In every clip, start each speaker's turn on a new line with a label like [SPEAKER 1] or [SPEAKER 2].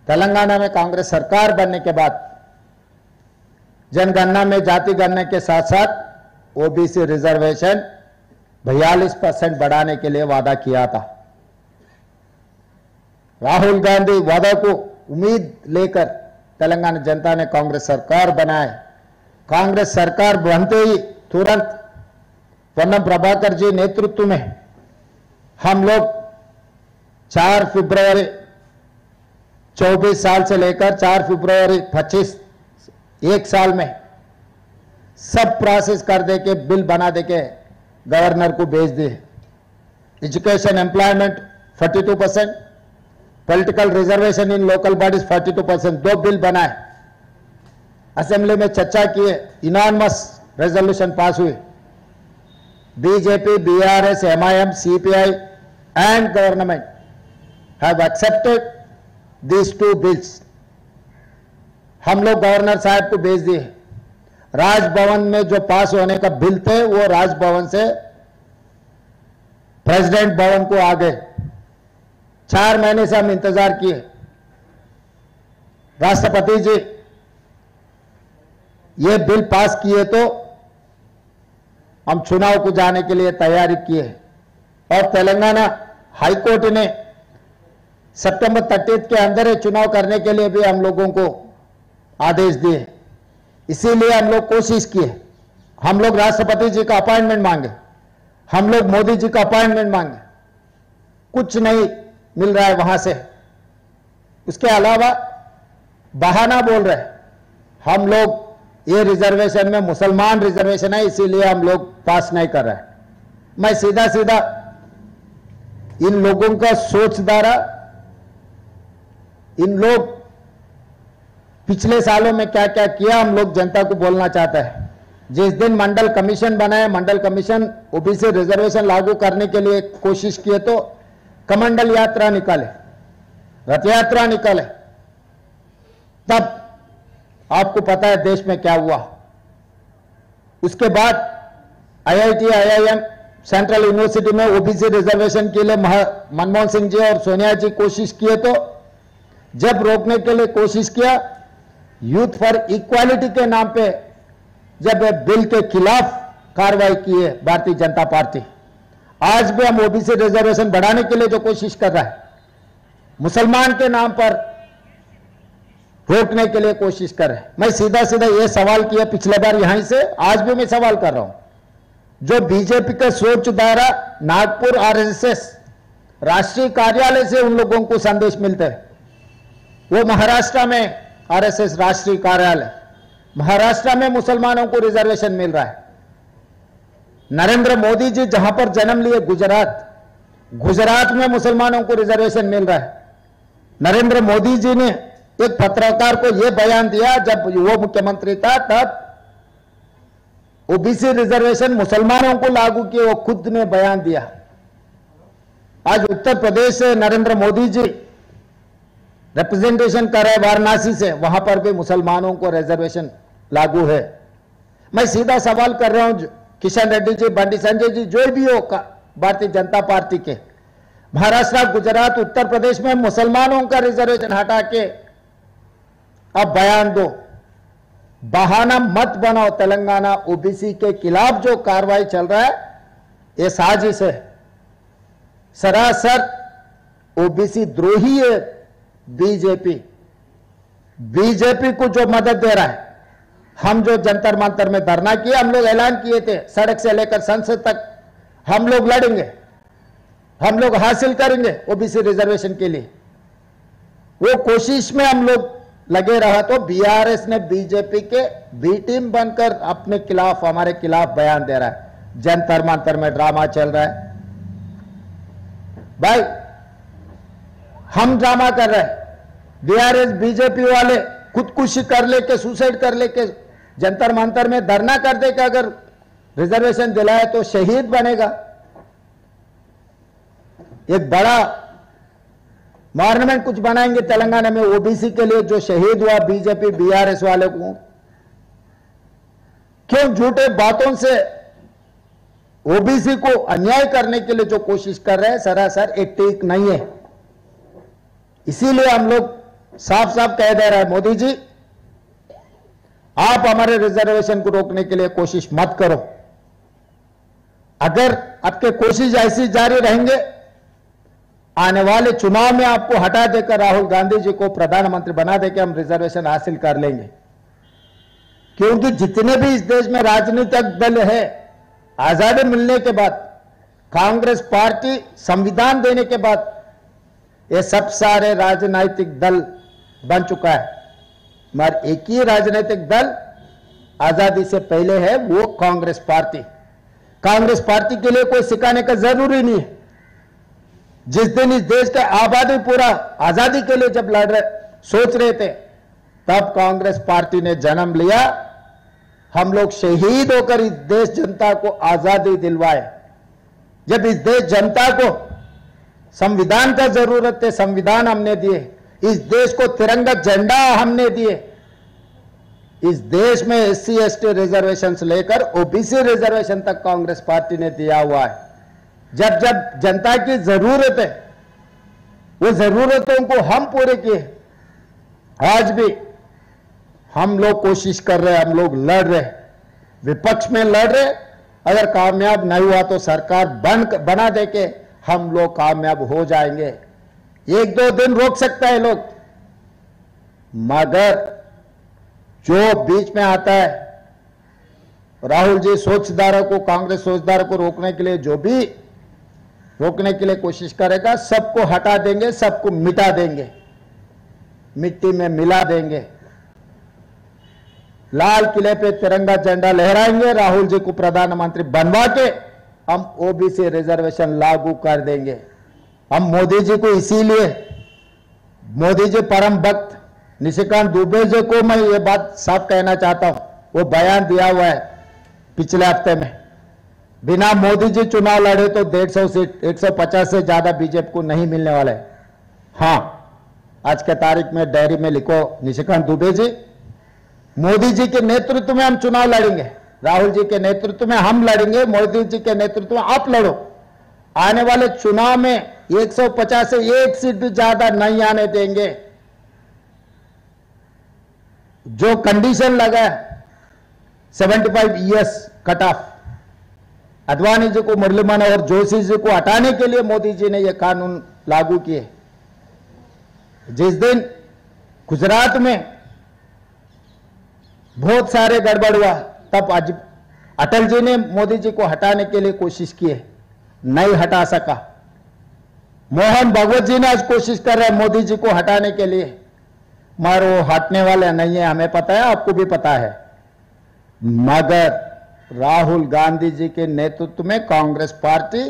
[SPEAKER 1] तेलंगाना में कांग्रेस सरकार बनने के बाद जनगणना में जाति गणना के साथ साथ ओबीसी रिजर्वेशन 42% बढ़ाने के लिए वादा किया था। राहुल गांधी वादा को उम्मीद लेकर तेलंगाना जनता ने कांग्रेस सरकार बनाए। कांग्रेस सरकार बनते ही तुरंत पोन्नम प्रभाकर जी नेतृत्व में हम लोग 4 फरवरी 24 साल से लेकर 4 फरवरी 25 एक साल में सब प्रोसेस कर दे के बिल बना दे के गवर्नर को भेज दिए। एजुकेशन एम्प्लॉयमेंट 42%, पॉलिटिकल रिजर्वेशन इन लोकल बॉडीज 42%, 2 बिल बनाए। असेंबली में चर्चा किए, यूनानिमस रेजोल्यूशन पास हुई। BJP, BRS, MIM, CPI and government have accepted these 2 bills. हम लोग गवर्नर साहब को भेज दिए। राजभवन में जो पास होने का बिल थे वो राजभवन से प्रेसिडेंट भवन को आ गए। 4 महीने से हम इंतजार किए। राष्ट्रपति जी ये बिल पास किए तो हम चुनाव को जाने के लिए तैयारी किए और तेलंगाना हाईकोर्ट ने सितंबर 30 के अंदर ही चुनाव करने के लिए भी हम लोगों को आदेश दिए। इसीलिए हम लोग कोशिश किए। हम लोग राष्ट्रपति जी का अपॉइंटमेंट मांगे, हम लोग मोदी जी का अपॉइंटमेंट मांगे, कुछ नहीं मिल रहा है वहां से। उसके अलावा बहाना बोल रहे हम लोग ये रिजर्वेशन में मुसलमान रिजर्वेशन है इसीलिए हम लोग पास नहीं कर रहे हैं। मैं सीधा सीधा इन लोगों का सोच द्वारा, इन लोग पिछले सालों में क्या क्या किया हम लोग जनता को बोलना चाहते हैं। जिस दिन मंडल कमीशन बनाए, मंडल कमीशन ओबीसी रिजर्वेशन लागू करने के लिए कोशिश किए तो कमंडल यात्रा निकाले, रथ यात्रा निकाले, तब आपको पता है देश में क्या हुआ। उसके बाद आईआईटी, आईआईएम, सेंट्रल यूनिवर्सिटी में ओबीसी रिजर्वेशन के लिए मनमोहन सिंह जी और सोनिया जी कोशिश किए तो जब रोकने के लिए कोशिश किया, यूथ फॉर इक्वालिटी के नाम पे जब बिल के खिलाफ कार्रवाई की है भारतीय जनता पार्टी। आज भी हम ओबीसी रिजर्वेशन बढ़ाने के लिए जो कोशिश कर रहा है, मुसलमान के नाम पर रोकने के लिए कोशिश कर रहे हैं। मैं सीधा सीधा यह सवाल किया पिछले बार यहीं से, आज भी मैं सवाल कर रहा हूं। जो बीजेपी के सोच द्वारा नागपुर आरएसएस राष्ट्रीय कार्यालय से उन लोगों को संदेश मिलते हैं, वो महाराष्ट्र में आरएसएस राष्ट्रीय कार्यालय, महाराष्ट्र में मुसलमानों को रिजर्वेशन मिल रहा है। नरेंद्र मोदी जी जहां पर जन्म लिए गुजरात में मुसलमानों को रिजर्वेशन मिल रहा है। नरेंद्र मोदी जी ने एक पत्रकार को यह बयान दिया जब वो मुख्यमंत्री था, तब ओबीसी रिजर्वेशन मुसलमानों को लागू किए, वो खुद ने बयान दिया। आज उत्तर प्रदेश से नरेंद्र मोदी जी रिप्रेजेंटेशन कर रहे वाराणसी से, वहां पर भी मुसलमानों को रिजर्वेशन लागू है। मैं सीधा सवाल कर रहा हूं, किशन रेड्डी जी, बंडी संजय जी, जो भी हो भारतीय जनता पार्टी के, महाराष्ट्र, गुजरात, उत्तर प्रदेश में मुसलमानों का रिजर्वेशन हटा के अब बयान दो। बहाना मत बनाओ। तेलंगाना ओबीसी के खिलाफ जो कार्रवाई चल रहा है ये साजिश है, सरासर ओबीसी द्रोही है। बीजेपी को जो मदद दे रहा है, हम जो जंतर मंतर में धरना किए, हम लोग ऐलान किए थे सड़क से लेकर संसद तक हम लोग लड़ेंगे, हम लोग हासिल करेंगे ओबीसी रिजर्वेशन के लिए। वो कोशिश में हम लोग लगे रहा तो बीआरएस ने बीजेपी के बी टीम बनकर अपने खिलाफ, हमारे खिलाफ बयान दे रहा है। जंतर मंतर में ड्रामा चल रहा है। भाई हम ड्रामा कर रहे हैं, बीआरएस बीजेपी वाले खुदकुशी कर लेके, सुसाइड कर लेके जंतर मंतर में धरना कर दे कि अगर रिजर्वेशन दिलाए तो शहीद बनेगा। एक बड़ा मॉन्यूमेंट कुछ बनाएंगे तेलंगाना में ओबीसी के लिए, जो शहीद हुआ बीजेपी बीआरएस वाले को। क्यों झूठे बातों से ओबीसी को अन्याय करने के लिए जो कोशिश कर रहे हैं, सरासर एक ठीक नहीं है। इसीलिए हम लोग साफ साफ कह दे रहा है, मोदी जी आप हमारे रिजर्वेशन को रोकने के लिए कोशिश मत करो। अगर आपके कोशिश ऐसी जारी रहेंगे, आने वाले चुनाव में आपको हटा देकर राहुल गांधी जी को प्रधानमंत्री बना देकर हम रिजर्वेशन हासिल कर लेंगे। क्योंकि जितने भी इस देश में राजनीतिक दल है, आजादी मिलने के बाद, कांग्रेस पार्टी संविधान देने के बाद, ये सब सारे राजनीतिक दल बन चुका है, मगर एक ही राजनीतिक दल आजादी से पहले है, वो कांग्रेस पार्टी। कांग्रेस पार्टी के लिए कोई सिखाने का जरूरी नहीं है। जिस दिन इस देश के आबादी पूरा आजादी के लिए जब लड़ रहे सोच रहे थे, तब कांग्रेस पार्टी ने जन्म लिया। हम लोग शहीद होकर इस देश जनता को आजादी दिलवाए। जब इस देश जनता को संविधान का जरूरत है, संविधान हमने दिए। इस देश को तिरंगा झंडा हमने दिए। इस देश में SC ST रिजर्वेशन से लेकर OBC रिजर्वेशन तक कांग्रेस पार्टी ने दिया हुआ है। जब जब जनता की जरूरत है, वो जरूरतों को हम पूरे किए। आज भी हम लोग कोशिश कर रहे हैं, हम लोग लड़ रहे, विपक्ष में लड़ रहे। अगर कामयाब नहीं हुआ तो सरकार बना दे के हम लोग कामयाब हो जाएंगे। एक दो दिन रोक सकता है लोग, मगर जो बीच में आता है, राहुल जी सोचदारों को, कांग्रेस सोचदारों को रोकने के लिए जो भी रोकने के लिए कोशिश करेगा, सबको हटा देंगे, सबको मिटा देंगे, मिट्टी में मिला देंगे। लाल किले पे तिरंगा झंडा लहराएंगे, राहुल जी को प्रधानमंत्री बनवा के हम OBC रिजर्वेशन लागू कर देंगे। हम मोदी जी को इसीलिए, मोदी जी परम भक्त निशिकांत दुबे जी को मैं ये बात साफ कहना चाहता हूं। वो बयान दिया हुआ है पिछले हफ्ते में, बिना मोदी जी चुनाव लड़े तो 150 सीट, 150 से ज्यादा बीजेपी को नहीं मिलने वाला है। हां, आज के तारीख में डायरी में लिखो, निशिकांत दुबे जी, मोदी जी के नेतृत्व में हम चुनाव लड़ेंगे, राहुल जी के नेतृत्व में हम लड़ेंगे, मोदी जी के नेतृत्व में आप लड़ो। आने वाले चुनाव में 150 से एक सीट भी ज्यादा नहीं आने देंगे। जो कंडीशन लगा है 75 years cut off, Advani ji को, मुरली मनोहर जोशी जी को हटाने के लिए मोदी जी ने यह कानून लागू किए। जिस दिन गुजरात में बहुत सारे गड़बड़ हुआ, तब आज अटल जी ने मोदी जी को हटाने के लिए कोशिश की है, नहीं हटा सका। मोहन भागवत जी ने आज कोशिश कर रहे हैं मोदी जी को हटाने के लिए, मगर वो हटने वाले नहीं है, हमें पता है, आपको भी पता है। मगर राहुल गांधी जी के नेतृत्व में कांग्रेस पार्टी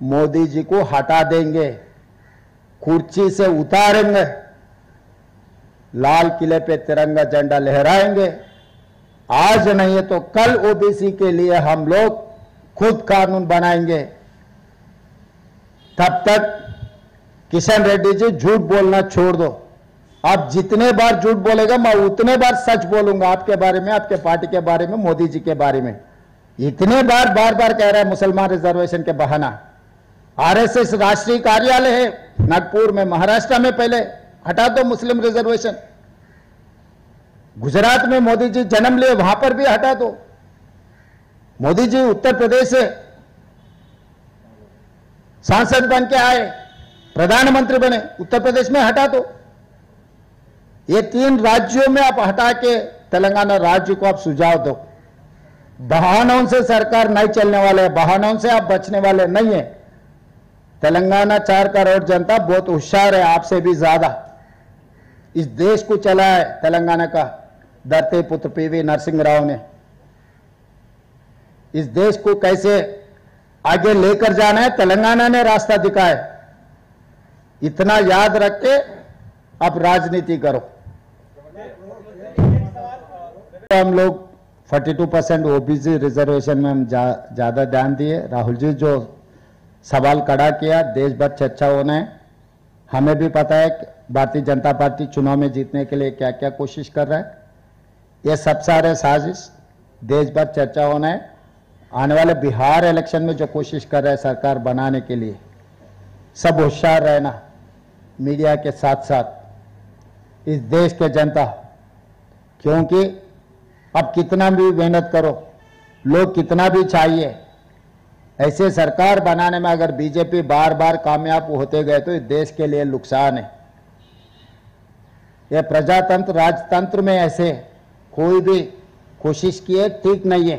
[SPEAKER 1] मोदी जी को हटा देंगे, कुर्सी से उतारेंगे, लाल किले पे तिरंगा झंडा लहराएंगे। आज नहीं है तो कल OBC के लिए हम लोग खुद कानून बनाएंगे। तब तक किशन रेड्डी जी झूठ बोलना छोड़ दो। आप जितने बार झूठ बोलेगा, मैं उतने बार सच बोलूंगा आपके बारे में, आपके पार्टी के बारे में, मोदी जी के बारे में। इतने बार बार कह रहा है मुसलमान रिजर्वेशन के बहाना। RSS राष्ट्रीय कार्यालय है नागपुर में, महाराष्ट्र में, पहले हटा दो मुस्लिम रिजर्वेशन। गुजरात में मोदी जी जन्म लिए, वहां पर भी हटा दो। मोदी जी उत्तर प्रदेश से सांसद बन के आए, प्रधानमंत्री बने, उत्तर प्रदेश में हटा दो। ये 3 राज्यों में आप हटा के तेलंगाना राज्य को आप सुझाव दो। बहानों से सरकार नहीं चलने वाले है, बहानों से आप बचने वाले नहीं है। तेलंगाना 4 करोड़ जनता बहुत होशियार है, आपसे भी ज्यादा। इस देश को चला है तेलंगाना का धरती पुत्र PV नरसिंह राव ने। इस देश को कैसे आगे लेकर जाना है, तेलंगाना ने रास्ता दिखाया। इतना याद रख के अब राजनीति करो। हम लोग 42% OBC रिजर्वेशन में हम ज्यादा ध्यान दिए। राहुल जी जो सवाल खड़ा किया, देश भर चर्चा होना है। हमें भी पता है कि भारतीय जनता पार्टी चुनाव में जीतने के लिए क्या क्या कोशिश कर रहा है। ये सब सारे साजिश देश भर चर्चा होना है। आने वाले बिहार इलेक्शन में जो कोशिश कर रहा है सरकार बनाने के लिए, सब होशियार रहना मीडिया के साथ साथ। इस देश के जनता, क्योंकि अब कितना भी मेहनत करो, लोग कितना भी चाहिए, ऐसे सरकार बनाने में अगर बीजेपी बार बार कामयाब होते गए तो इस देश के लिए नुकसान है। यह प्रजातंत्र राजतंत्र में ऐसे कोई भी कोशिश किए ठीक नहीं है।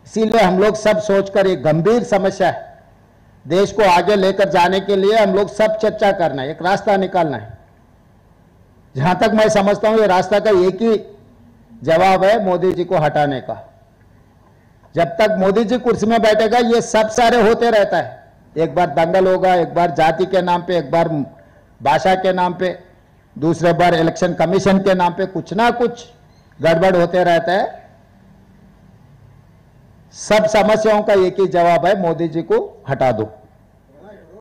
[SPEAKER 1] इसीलिए हम लोग सब सोचकर, एक गंभीर समस्या है, देश को आगे लेकर जाने के लिए हम लोग सब चर्चा करना है, एक रास्ता निकालना है। जहां तक मैं समझता हूं ये रास्ता का एक ही जवाब है, मोदी जी को हटाने का। जब तक मोदी जी कुर्सी में बैठेगा ये सब सारे होते रहता है, एक बार दंगल होगा, एक बार जाति के नाम पे, एक बार भाषा के नाम पे, दूसरे बार इलेक्शन कमीशन के नाम पे कुछ ना कुछ गड़बड़ होते रहता है। सब समस्याओं का एक ही जवाब है, मोदी जी को हटा दो।